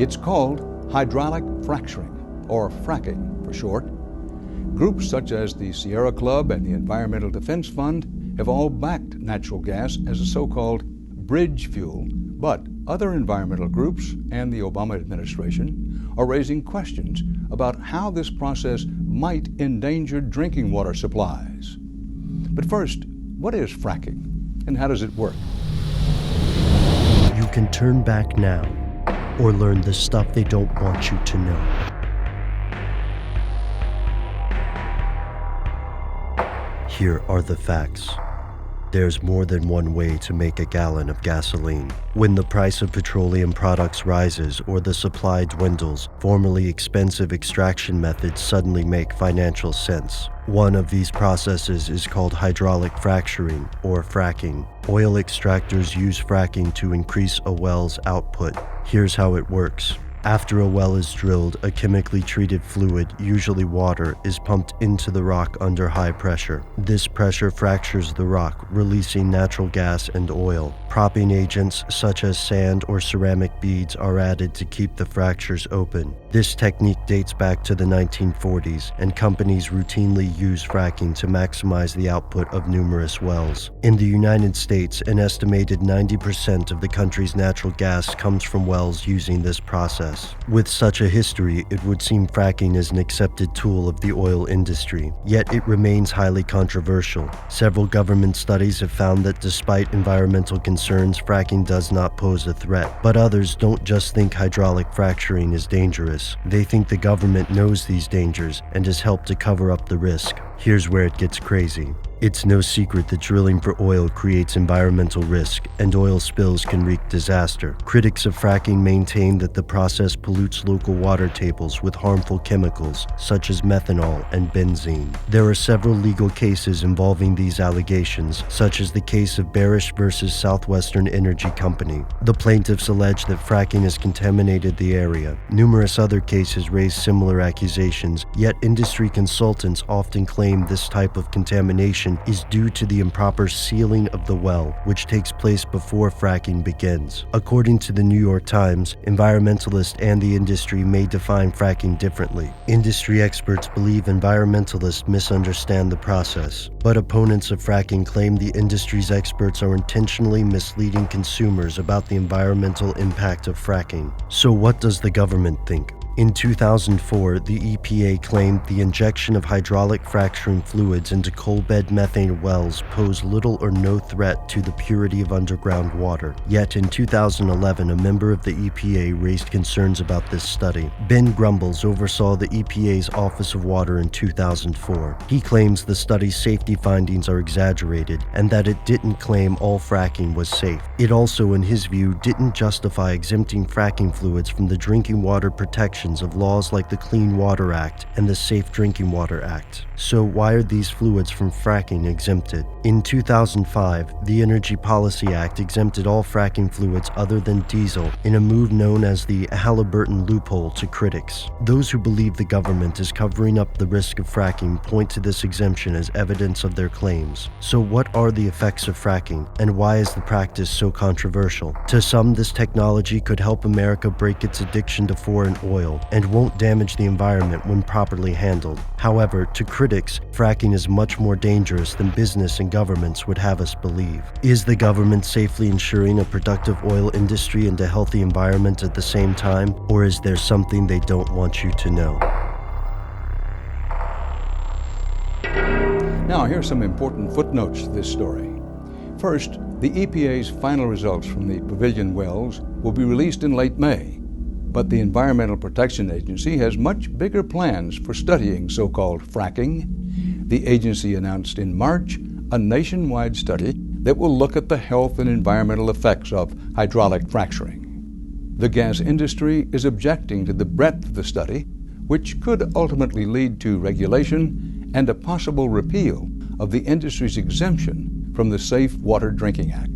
It's called hydraulic fracturing, or fracking for short. Groups such as the Sierra Club and the Environmental Defense Fund have all backed natural gas as a so-called bridge fuel, but other environmental groups and the Obama administration are raising questions about how this process might endanger drinking water supplies. But first, what is fracking and how does it work? You can turn back now or learn the stuff they don't want you to know. Here are the facts. There's more than one way to make a gallon of gasoline. When the price of petroleum products rises or the supply dwindles, formerly expensive extraction methods suddenly make financial sense. One of these processes is called hydraulic fracturing, or fracking. Oil extractors use fracking to increase a well's output. Here's how it works. After a well is drilled, a chemically treated fluid, usually water, is pumped into the rock under high pressure. This pressure fractures the rock, releasing natural gas and oil. Propping agents such as sand or ceramic beads are added to keep the fractures open. This technique dates back to the 1940s, and companies routinely use fracking to maximize the output of numerous wells. In the United States, an estimated 90% of the country's natural gas comes from wells using this process. With such a history, it would seem fracking is an accepted tool of the oil industry, yet it remains highly controversial. Several government studies have found that despite environmental concerns, fracking does not pose a threat. But others don't just think hydraulic fracturing is dangerous. They think the government knows these dangers and has helped to cover up the risk. Here's where it gets crazy. It's no secret that drilling for oil creates environmental risk, and oil spills can wreak disaster. Critics of fracking maintain that the process pollutes local water tables with harmful chemicals, such as methanol and benzene. There are several legal cases involving these allegations, such as the case of Barish versus Southwestern Energy Company. The plaintiffs allege that fracking has contaminated the area. Numerous other cases raise similar accusations, yet industry consultants often claim this type of contamination is due to the improper sealing of the well, which takes place before fracking begins. According to the New York Times, environmentalists and the industry may define fracking differently. Industry experts believe environmentalists misunderstand the process, but opponents of fracking claim the industry's experts are intentionally misleading consumers about the environmental impact of fracking. So what does the government think? In 2004, the EPA claimed the injection of hydraulic fracturing fluids into coalbed methane wells posed little or no threat to the purity of underground water. Yet in 2011, a member of the EPA raised concerns about this study. Ben Grumbles oversaw the EPA's Office of Water in 2004. He claims the study's safety findings are exaggerated and that it didn't claim all fracking was safe. It also, in his view, didn't justify exempting fracking fluids from the drinking water protection of laws like the Clean Water Act and the Safe Drinking Water Act. So why are these fluids from fracking exempted? In 2005, the Energy Policy Act exempted all fracking fluids other than diesel in a move known as the Halliburton loophole to critics. Those who believe the government is covering up the risk of fracking point to this exemption as evidence of their claims. So what are the effects of fracking, and why is the practice so controversial? To some, this technology could help America break its addiction to foreign oil and won't damage the environment when properly handled. However, to critics, fracking is much more dangerous than business and governments would have us believe. Is the government safely ensuring a productive oil industry and a healthy environment at the same time, or is there something they don't want you to know? Now, here's some important footnotes to this story. First, the EPA's final results from the Pavilion wells will be released in late May. But the Environmental Protection Agency has much bigger plans for studying so-called fracking. The agency announced in March a nationwide study that will look at the health and environmental effects of hydraulic fracturing. The gas industry is objecting to the breadth of the study, which could ultimately lead to regulation and a possible repeal of the industry's exemption from the Safe Water Drinking Act.